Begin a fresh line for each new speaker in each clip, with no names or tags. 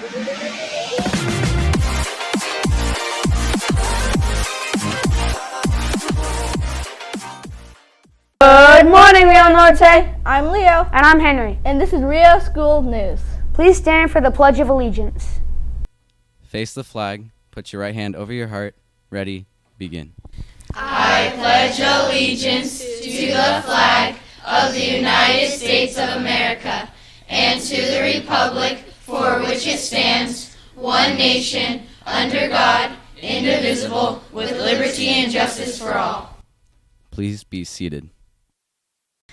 Good morning, Rio Norte.
I'm Leo.
And I'm Henry.
And this is Rio School News.
Please stand for the Pledge of Allegiance.
Face the flag, put your right hand over your heart. Ready, begin.
I pledge allegiance to the flag of the United States of America and to the republic for which it stands, one nation, under God, indivisible, with liberty and justice for all.
Please be seated.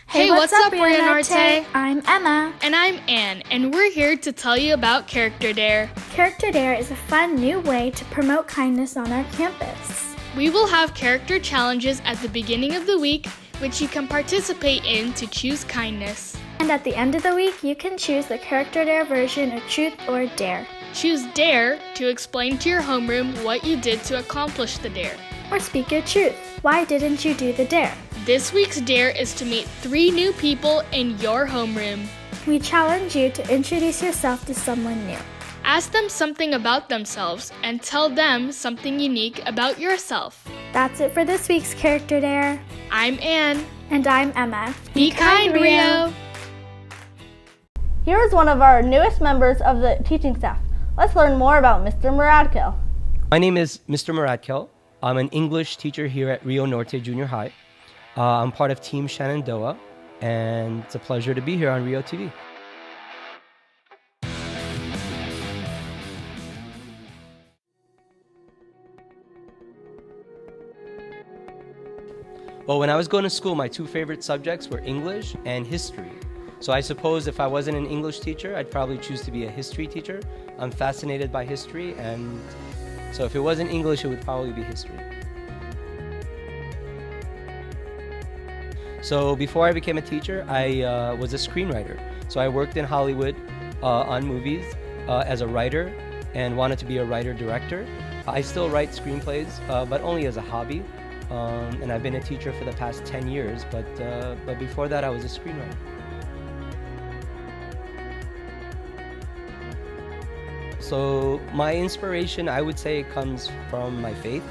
Hey, what's up, Rio Norte?
I'm Emma.
And I'm Ann, and we're here to tell you about Character Dare.
Character Dare is a fun new way to promote kindness on our campus.
We will have character challenges at the beginning of the week, which you can participate in to choose kindness.
And at the end of the week, you can choose the Character Dare version of Truth or Dare.
Choose Dare to explain to your homeroom what you did to accomplish the dare.
Or speak your truth. Why didn't you do the dare?
This week's dare is to meet 3 new people in your homeroom.
We challenge you to introduce yourself to someone new.
Ask them something about themselves and tell them something unique about yourself.
That's it for this week's Character Dare.
I'm Ann.
And I'm Emma.
Be kind, Rio.
Here is one of our newest members of the teaching staff. Let's learn more about Mr. Muradkil.
My name is Mr. Muradkil. I'm an English teacher here at Rio Norte Junior High. I'm part of Team Shenandoah, and it's a pleasure to be here on RioTV. Well, when I was going to school, my 2 favorite subjects were English and history. So I suppose if I wasn't an English teacher, I'd probably choose to be a history teacher. I'm fascinated by history, and so if it wasn't English, it would probably be history. So before I became a teacher, I was a screenwriter. So I worked in Hollywood on movies as a writer and wanted to be a writer-director. I still write screenplays, but only as a hobby. And I've been a teacher for the past 10 years, but before that I was a screenwriter. So my inspiration, I would say, comes from my faith.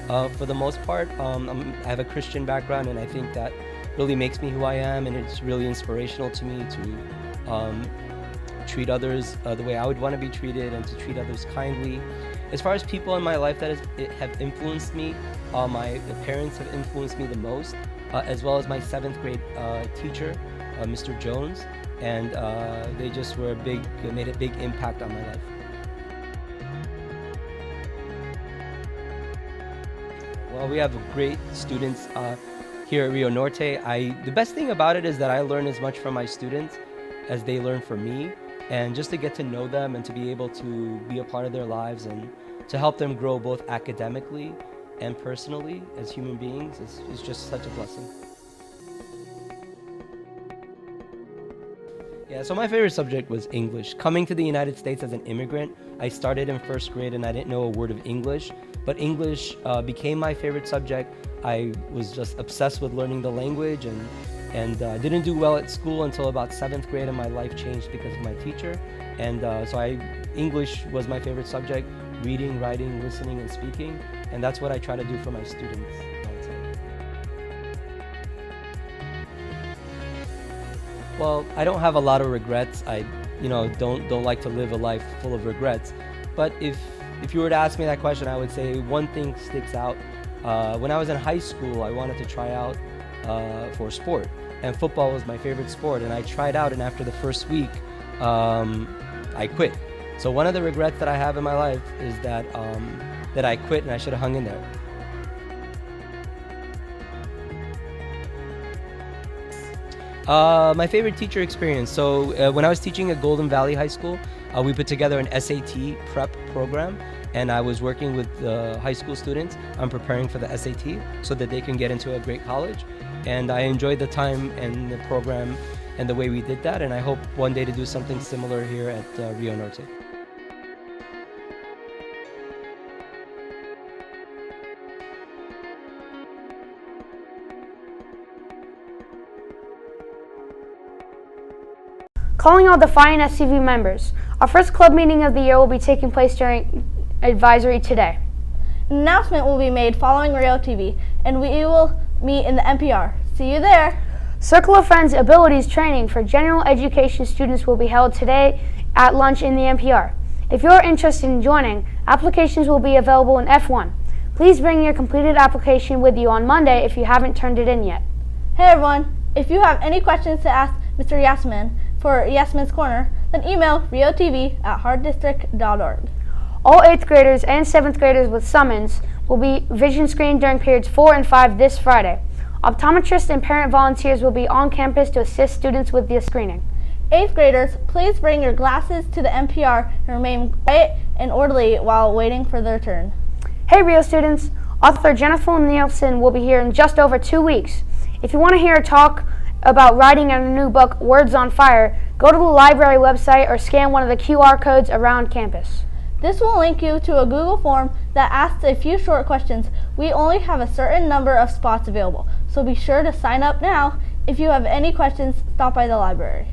For the most part, I have a Christian background, and I think that really makes me who I am, and it's really inspirational to me to treat others the way I would want to be treated and to treat others kindly. As far as people in my life that have influenced me, my parents have influenced me the most, as well as my 7th grade teacher, Mr. Jones, and they just made a big impact on my life. Well, we have great students here at Rio Norte. The best thing about it is that I learn as much from my students as they learn from me, and just to get to know them and to be able to be a part of their lives and to help them grow both academically and personally as human beings is just such a blessing. Yeah, so my favorite subject was English. Coming to the United States as an immigrant, I started in 1st grade and I didn't know a word of English, but English became my favorite subject. I was just obsessed with learning the language and didn't do well at school until about 7th grade, and my life changed because of my teacher. And so English was my favorite subject, reading, writing, listening, and speaking, and that's what I try to do for my students, I would say. Well, I don't have a lot of regrets. I don't like to live a life full of regrets. But if you were to ask me that question, I would say one thing sticks out. When I was in high school, I wanted to try out for sport, and football was my favorite sport, and I tried out, and after the first week, I quit. So one of the regrets that I have in my life is that I quit and I should have hung in there. My favorite teacher experience. So when I was teaching at Golden Valley High School, we put together an SAT prep program, and I was working with high school students on preparing for the SAT so that they can get into a great college. And I enjoyed the time and the program and the way we did that, and I hope one day to do something similar here at Rio Norte.
Calling all Defiant SCV members. Our first club meeting of the year will be taking place during advisory today.
An announcement will be made following RioTV, and we will meet in the NPR. See you there!
Circle of Friends Abilities Training for general education students will be held today at lunch in the NPR. If you're interested in joining, applications will be available in F1. Please bring your completed application with you on Monday if you haven't turned it in yet.
Hey everyone! If you have any questions to ask Mr. Yasmin for Yasmin's Corner, then email riotv@hartdistrict.org.
All 8th graders and 7th graders with summons will be vision screened during periods 4 and 5 this Friday. Optometrists and parent volunteers will be on campus to assist students with the screening.
8th graders, please bring your glasses to the NPR and remain quiet and orderly while waiting for their turn.
Hey Rio students, author Jennifer Nielsen will be here in just over 2 weeks. If you want to hear her talk about writing a new book, Words on Fire, go to the library website or scan one of the QR codes around campus.
This will link you to a Google form that asks a few short questions. We only have a certain number of spots available, so be sure to sign up now. If you have any questions, stop by the library.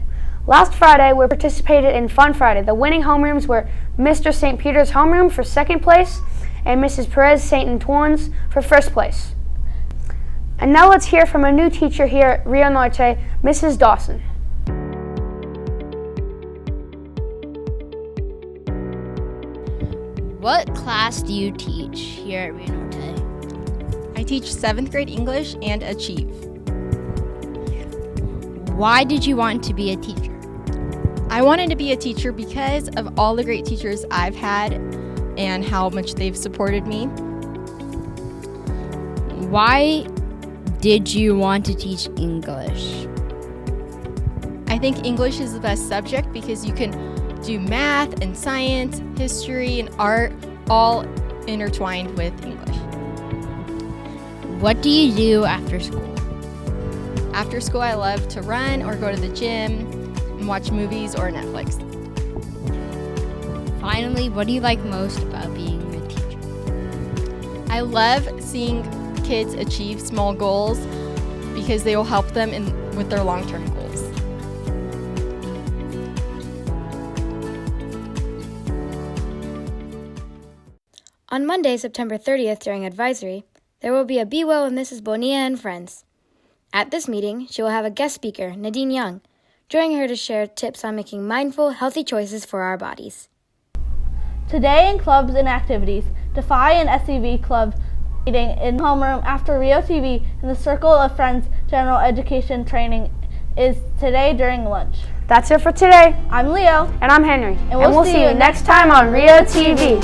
Last Friday, we participated in Fun Friday. The winning homerooms were Mr. St. Peter's homeroom for 2nd place and Mrs. Perez St. Antoine's for 1st place. And now let's hear from a new teacher here at Rio Norte, Mrs. Dawson.
What class do you teach here at Rio Norte?
I teach 7th grade English and Achieve.
Why did you want to be a teacher?
I wanted to be a teacher because of all the great teachers I've had and how much they've supported me.
Why did you want to teach English?
I think English is the best subject because you can do math and science, history and art all intertwined with English.
What do you do after school?
After school, I love to run or go to the gym and watch movies or Netflix.
Finally, what do you like most about being a teacher?
I love seeing kids achieve small goals because they will help them with their long-term goals.
On Monday, September 30th, during advisory, there will be a Be Well with Mrs. Bonilla and friends. At this meeting, she will have a guest speaker, Nadine Young, joining her to share tips on making mindful, healthy choices for our bodies.
Today in clubs and activities, Defy and SCV Club meeting in homeroom after RioTV and the Circle of Friends General Education Training is today during lunch.
That's it for today.
I'm Leo.
And I'm Henry.
And we'll see you next time on RioTV.